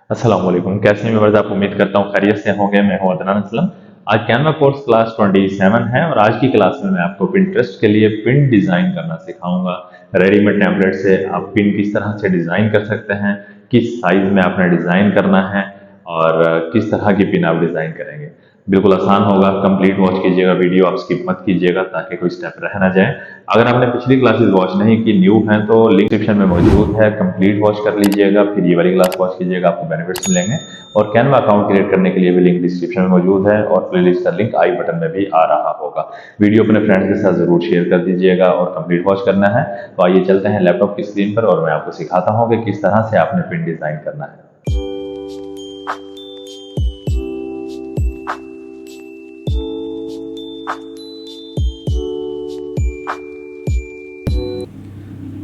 अस्सलाम वालेकुम। कैसे हैं व्यूअर्स? आप उम्मीद करता हूँ खैरियत से होंगे। मैं हूं अदनान असलम। आज कैनवा कोर्स क्लास 27 है और आज की क्लास में मैं आपको पिंटरेस्ट के लिए पिन डिज़ाइन करना सिखाऊंगा। रेडीमेड टेम्पलेट से आप पिन किस तरह से डिज़ाइन कर सकते हैं, किस साइज़ में आपने डिज़ाइन करना है और किस तरह की पिन आप डिज़ाइन करेंगे। बिल्कुल आसान होगा। कंप्लीट वॉच कीजिएगा, वीडियो आप स्किप मत कीजिएगा ताकि कोई स्टेप रह ना जाए। अगर आपने पिछली क्लासेस वॉच नहीं की, न्यू हैं, तो लिंक डिस्क्रिप्शन में मौजूद है। कंप्लीट वॉच कर लीजिएगा, फिर ये वाली क्लास वॉच कीजिएगा, आपको बेनिफिट्स मिलेंगे। और कैनवा अकाउंट क्रिएट करने के लिए भी लिंक डिस्क्रिप्शन में मौजूद है और प्लेलिस्ट का लिंक आई बटन में भी आ रहा होगा। वीडियो अपने फ्रेंड्स के साथ जरूर शेयर कर दीजिएगा और कंप्लीट वॉच करना है। तो आइए चलते हैं लैपटॉप की स्क्रीन पर और मैं आपको सिखाता हूँ कि किस तरह से आपने पिन डिजाइन करना है।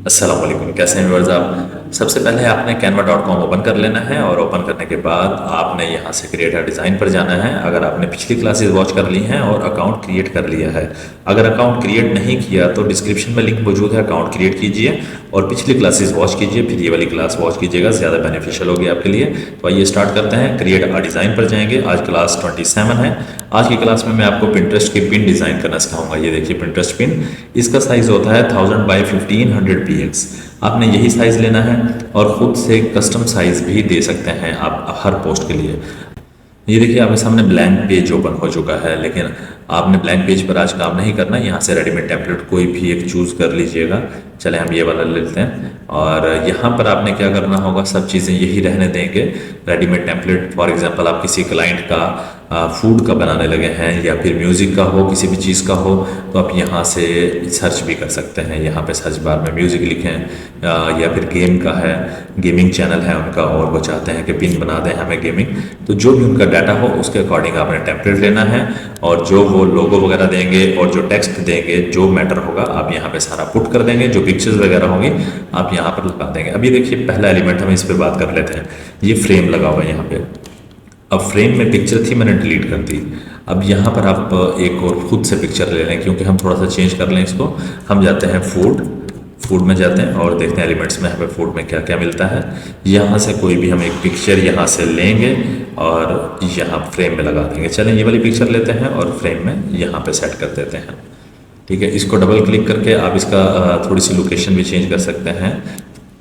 अस्सलाम वालेकुम। कैसे हैं व्यूअर्स आप? सबसे पहले आपने canva.com ओपन कर लेना है और ओपन करने के बाद आपने यहाँ से क्रिएट अ डिज़ाइन पर जाना है। अगर आपने पिछली क्लासेस वॉच कर ली हैं और अकाउंट क्रिएट कर लिया है, अगर अकाउंट क्रिएट नहीं किया तो डिस्क्रिप्शन में लिंक मौजूद है, अकाउंट क्रिएट कीजिए और पिछली क्लासेस वॉच कीजिए, फिर ये वाली क्लास वॉच कीजिएगा, ज़्यादा बेनिफिशियल होगी आपके लिए। तो आइए स्टार्ट करते हैं। क्रिएट अ डिज़ाइन पर जाएंगे। आज क्लास 27 है। आज की क्लास में मैं आपको पिंटरेस्ट की पिन डिज़ाइन करना सिखाऊंगा। ये देखिए पिंटरेस्ट पिन, इसका साइज़ होता है 1000 बाई 1500 px। आपने यही साइज़ लेना है और ख़ुद से कस्टम साइज़ भी दे सकते हैं आप हर पोस्ट के लिए। ये देखिए आपके सामने ब्लैंक पेज ओपन हो चुका है, लेकिन आपने ब्लैंक पेज पर आज काम नहीं करना। यहाँ से रेडीमेड टेम्पलेट कोई भी एक चूज़ कर लीजिएगा। चले हम ये वाला ले लेते हैं और यहाँ पर आपने क्या करना होगा, सब चीज़ें यही रहने देंगे। रेडीमेड टेम्पलेट फॉर एग्जांपल आप किसी क्लाइंट का फूड का बनाने लगे हैं या फिर म्यूज़िक का हो, किसी भी चीज़ का हो, तो आप यहाँ से सर्च भी कर सकते हैं। यहाँ पे सर्च बार में म्यूज़िक लिखें या फिर गेम का है, गेमिंग चैनल है उनका और वो चाहते हैं कि पिन बना दें हमें गेमिंग, तो जो भी उनका डाटा हो उसके अकॉर्डिंग आपने टेम्पलेट लेना है और जो वो लोगो वगैरह देंगे और जो टेक्स्ट देंगे, जो मैटर होगा आप यहाँ पे सारा पुट कर देंगे। जो पिक्चर्स वगैरह होंगी आप यहाँ पर लगा देंगे। अभी देखिए पहला एलिमेंट हम इस पर बात कर लेते हैं। ये फ्रेम लगा हुआ है यहाँ पे। अब फ्रेम में पिक्चर थी, मैंने डिलीट कर दी। अब यहाँ पर आप एक और खुद से पिक्चर ले लें, क्योंकि हम थोड़ा सा चेंज कर लें इसको। हम जाते हैं फूड में जाते हैं और देखते हैं एलिमेंट्स में हमें फूड में क्या क्या मिलता है। यहाँ से कोई भी हम एक पिक्चर यहाँ से लेंगे और यहाँ फ्रेम में लगा देंगे। चलें ये वाली पिक्चर लेते हैं और फ्रेम में यहाँ पे सेट कर देते हैं। ठीक है, इसको डबल क्लिक करके आप इसका थोड़ी सी लोकेशन भी चेंज कर सकते हैं।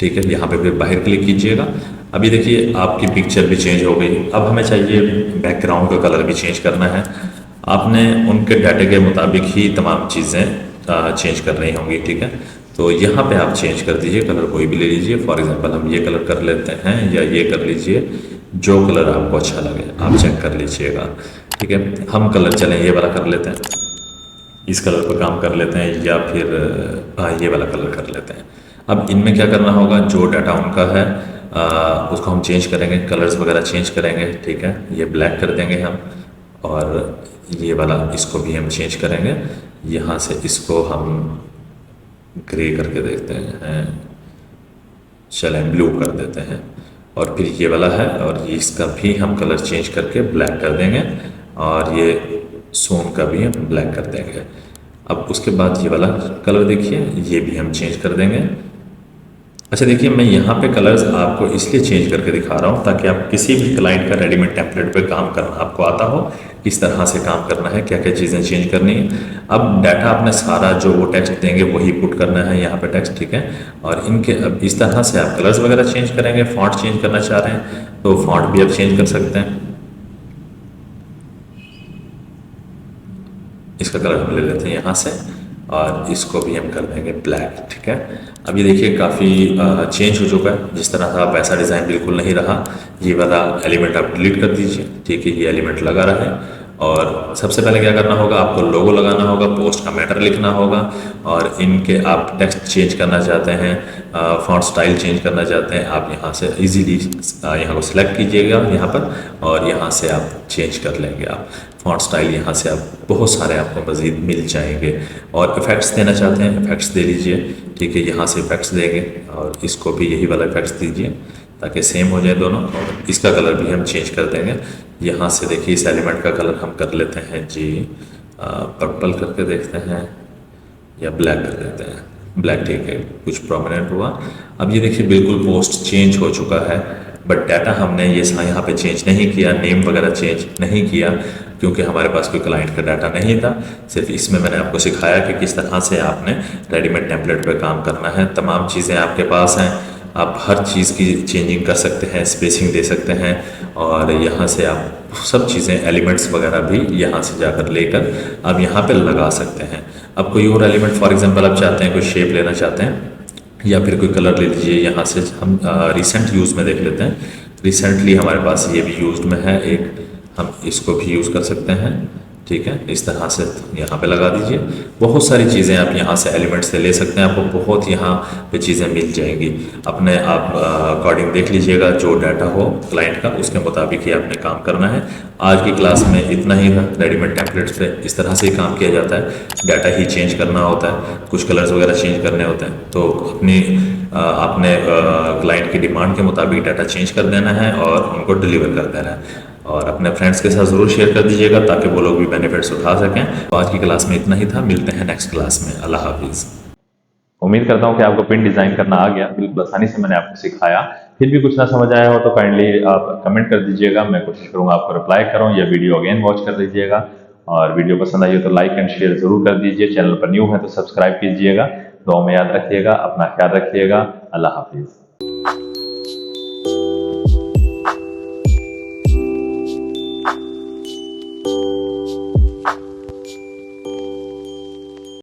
ठीक है, यहाँ पे फिर बाहर क्लिक कीजिएगा। अभी देखिए आपकी पिक्चर भी चेंज हो गई। अब हमें चाहिए बैकग्राउंड का कलर भी चेंज करना है। आपने उनके डाटे के मुताबिक ही तमाम चीज़ें चेंज करनी होंगी। ठीक है, तो यहाँ पे आप चेंज कर दीजिए, कलर कोई भी ले लीजिए। फॉर एग्जांपल हम ये कलर कर लेते हैं या ये कर लीजिए, जो कलर आपको अच्छा लगे आप चेक कर लीजिएगा। ठीक है, हम कलर चलें ये वाला कर लेते हैं, इस कलर पर काम कर लेते हैं या फिर ये वाला कलर कर लेते हैं। अब इनमें क्या करना होगा, जो डाटा उनका है उसको हम चेंज करेंगे, कलर्स वगैरह चेंज करेंगे। ठीक है, ये ब्लैक कर देंगे हम और ये वाला इसको भी हम चेंज करेंगे। यहाँ से इसको हम ग्रे करके देखते हैं, चलें ब्लू कर देते हैं और फिर ये वाला है और ये इसका भी हम कलर चेंज करके ब्लैक कर देंगे और ये सोन का भी हम ब्लैक कर देंगे। अब उसके बाद ये वाला कलर देखिए, ये भी हम चेंज कर देंगे। अच्छा देखिए, मैं यहाँ पे कलर्स आपको इसलिए चेंज करके दिखा रहा हूँ ताकि आप किसी भी क्लाइंट का रेडीमेड टेम्पलेट पे काम करना आपको आता हो, किस तरह से काम करना है, क्या क्या चीज़ें चेंज करनी है। अब डाटा आपने सारा जो वो टेक्स्ट देंगे वही पुट करना है यहाँ पे टेक्स्ट। ठीक है, और इनके अब इस तरह से आप कलर्स वगैरह चेंज करेंगे। फॉन्ट चेंज करना चाह रहे हैं तो फॉन्ट भी आप चेंज कर सकते हैं। इसका कलर हम ले लेते हैं यहाँ से और इसको भी हम कर देंगे ब्लैक। ठीक है, अब ये देखिए काफ़ी चेंज हो चुका है। जिस तरह था वैसा डिज़ाइन बिल्कुल नहीं रहा। ये वाला एलिमेंट आप डिलीट कर दीजिए। ठीक है, ये एलिमेंट लगा रहा है और सबसे पहले क्या करना होगा, आपको लोगो लगाना होगा, पोस्ट का मैटर लिखना होगा और इनके आप टेक्स्ट चेंज करना चाहते हैं, फॉन्ट स्टाइल चेंज करना चाहते हैं, आप यहाँ से इजीली यहाँ को सिलेक्ट कीजिएगा यहाँ पर और यहाँ से आप चेंज कर लेंगे। आप फॉन्ट स्टाइल यहाँ से आप बहुत सारे आपको मज़ीद मिल जाएंगे। और इफ़ेक्ट्स देना चाहते हैं, इफ़ेक्ट्स दे लीजिए। ठीक है, यहाँ से इफ़ेक्ट्स देंगे और इसको भी यही वाला इफ़ेक्ट्स दीजिए ताकि सेम हो जाए दोनों। और इसका कलर भी हम चेंज कर देंगे। यहाँ से देखिए इस एलिमेंट का कलर हम कर लेते हैं जी पर्पल करके देखते हैं या ब्लैक कर देते हैं। ब्लैक ठीक है, कुछ प्रोमिनेंट हुआ। अब ये देखिए बिल्कुल पोस्ट चेंज हो चुका है। बट डाटा हमने ये यहाँ पे चेंज नहीं किया, नेम वगैरह चेंज नहीं किया, क्योंकि हमारे पास कोई क्लाइंट का डाटा नहीं था। सिर्फ इसमें मैंने आपको सिखाया कि किस तरह से आपने रेडीमेड टेम्पलेट पे काम करना है। तमाम चीज़ें आपके पास हैं, आप हर चीज़ की चेंजिंग कर सकते हैं, स्पेसिंग दे सकते हैं, और यहाँ से आप सब चीज़ें एलिमेंट्स वगैरह भी यहाँ से जाकर लेकर आप यहाँ पे लगा सकते हैं। अब कोई और एलिमेंट फॉर एग्जांपल आप चाहते हैं, कोई शेप लेना चाहते हैं या फिर कोई कलर ले लीजिए, यहाँ से हम रिसेंट यूज़ में देख लेते हैं। रिसेंटली हमारे पास ये भी यूज़ में है एक, हम इसको भी यूज़ कर सकते हैं। ठीक है, इस तरह से यहाँ पे लगा दीजिए। बहुत सारी चीज़ें आप यहाँ से एलिमेंट से ले सकते हैं, आपको बहुत यहाँ पे चीज़ें मिल जाएंगी। अपने आप अकॉर्डिंग देख लीजिएगा, जो डाटा हो क्लाइंट का उसके मुताबिक ही आपने काम करना है। आज की क्लास में इतना ही था। रेडीमेड टेम्पलेट्स पे इस तरह से ही काम किया जाता है, डाटा ही चेंज करना होता है, कुछ कलर्स वगैरह चेंज करने होते हैं, तो आपने क्लाइंट की डिमांड के मुताबिक डाटा चेंज कर देना है और उनको डिलीवर कर देना है। और अपने फ्रेंड्स के साथ ज़रूर शेयर कर दीजिएगा ताकि वो लोग भी बेनिफिट्स उठा सकें। तो आज की क्लास में इतना ही था, मिलते हैं नेक्स्ट क्लास में। अल्लाह हाफिज़। उम्मीद करता हूँ कि आपको पिन डिज़ाइन करना आ गया, बिल्कुल आसानी से मैंने आपको सिखाया। फिर भी कुछ ना समझ आया हो तो काइंडली आप कमेंट कर दीजिएगा, मैं कोशिश करूँगा आपको रिप्लाई करूँ, या वीडियो अगेन वॉच कर दीजिएगा। और वीडियो पसंद आई हो तो लाइक एंड शेयर ज़रूर कर दीजिए। चैनल पर न्यू है तो सब्सक्राइब कीजिएगा। दुआ में याद रखिएगा, अपना ख्याल रखिएगा। अल्लाह हाफिज़।